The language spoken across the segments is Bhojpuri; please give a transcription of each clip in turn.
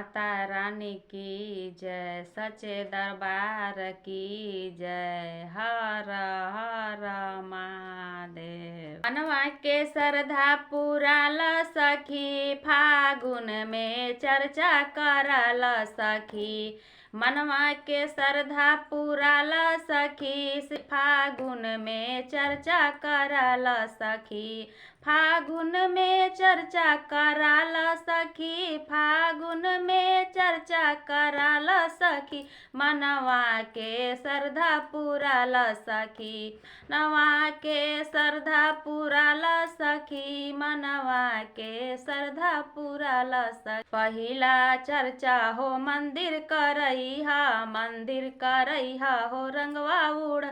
माता रानी की जय, सच्चे दरबार की जय, हर हर महादेव। मनवा के श्रद्धा पुराल सखी, फागुन में चर्चा करल सखी। मनवा के श्रद्धा पुराल सखी, फागुन में चर्चा करल सखी। फागुन में चर्चा कराल सखी, फागुन में चर्चा कराल सखी। मनवा के श्रद्धा पुराल सखी, नवा के श्रद्धा पुराल सखी, मनवा के श्रद्धा पुराल सखी। पहिला चर्चा हो मंदिर करैहा, मंदिर करैहा हो रंगवा उड़,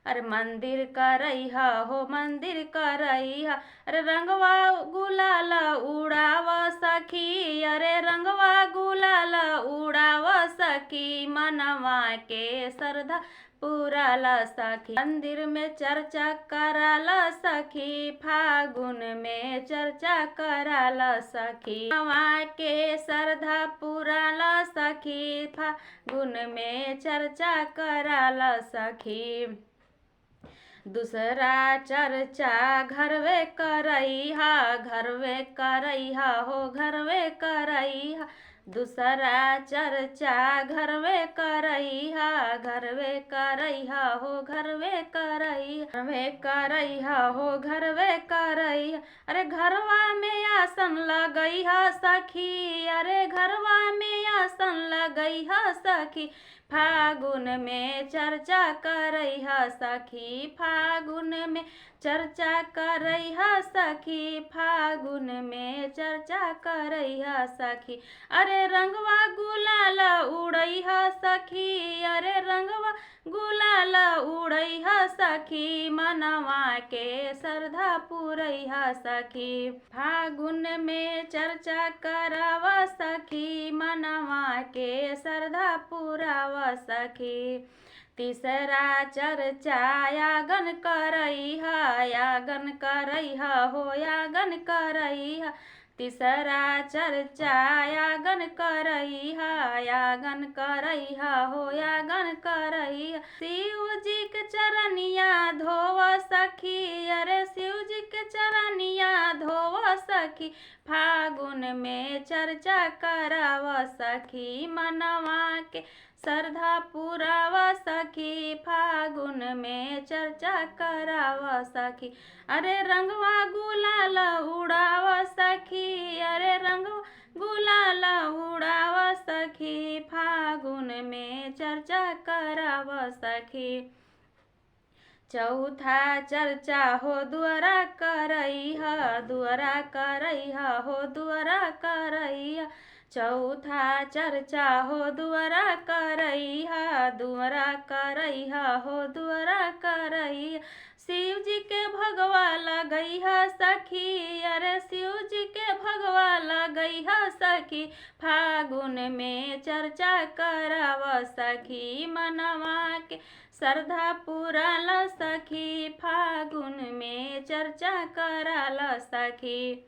अरे मंदिर करैहा हो मंदिर करैहा। अरे रंगवा गुलाल उड़ाव सखी, अरे रंगवा गुलाल उड़ाव सखी। मनवा के श्रद्धा पुराल सखी, मंदिर में चर्चा कराल सखी, फागुन में चर्चा कराल सखी। मनवा के श्रद्धा पुराल सखी, फागुन में चर्चा कराल सखी। दूसरा चर्चा घरवे करैहा, घरवे करैहा हो घरवे करैहा। दूसरा चर्चा घरवे करैहा, घरवे करैहा हो घरवे करैहा, घरवे करैहा हो घरवे करैहा। अरे घरवा में आसन लगैहा सखी, अरे घरवा में आसन लगैहा सखी। फागुन में चर्चा करैहा सखी, फागुन में चर्चा करैहा सखी, फागुन में चर्चा करैहा सखी। अरे रंगवा गुलाल उड़ैहा सखी, अरे रंगवा गुलाल उड़ैहा सखी। मनवा के श्रद्धा पुरैहा सखी, फागुन में चर्चा करावा सखी, मनवा के श्रद्धा पुरावा सखी। तीसरा चर्चा यागन करैहा, यागन करैहा हो यागन करैहा। तीसरा चर्चा यागन करैहा, यागन करैहा हो यागन करैहा। शिव जी के चरनिया धोव सखी, अरे शिव जी के चरनिया धोव सखी। फागुन में चर्चा कराव सखी, मनवा के श्रद्धा पुराव सखी, फागुन में चर्चा कराव सखी। अरे रंगवा गुलाल उड़ाव सखी, अरे रंगवा गुलाल उड़ाव सखी, फागुन में चर्चा कराव सखी। चौथा चर्चा हो दुआरा करैहा, दुआरा करैहा हो दुआरा करैहा। चौथा चर्चा हो दुआरा करैहा, दुआरा करैहा हो दुआरा करैहा। शिव जी के भगवा लगैहा सखी, अरे शिव जी के भगवा लगैहा सखी। फागुन में चर्चा कराव सखी, मनवा के श्रद्धा पुराल सखी, फागुन में चर्चा कराल सखी।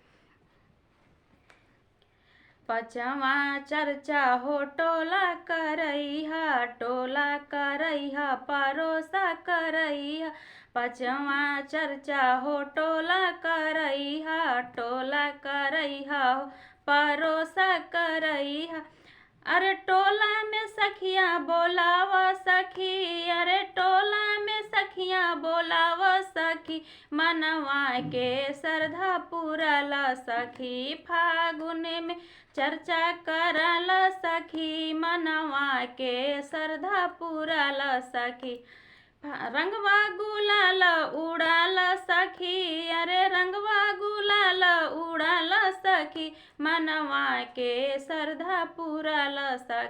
पचवा चर्चा हो टोला करैहा, टोला करैहा परोसा करैहा। पचवा चर्चा हो टोला करैहा, टोला करैहा हो परोसा करैहा। अरे टोला में सखिया बोलाव सखी, अरे टोला में सखिया बोलाव सखी। मनवा के श्रद्धा पुराल सखी, फागुन में चर्चा कराल सखी, मनवा के श्रद्धा पुराल सखी। रंगवा गुलाल उड़ाल सखी, अरे रंगवा गुलाल उड़ाल सखी, मनवा के श्रद्धा पुराल सखी।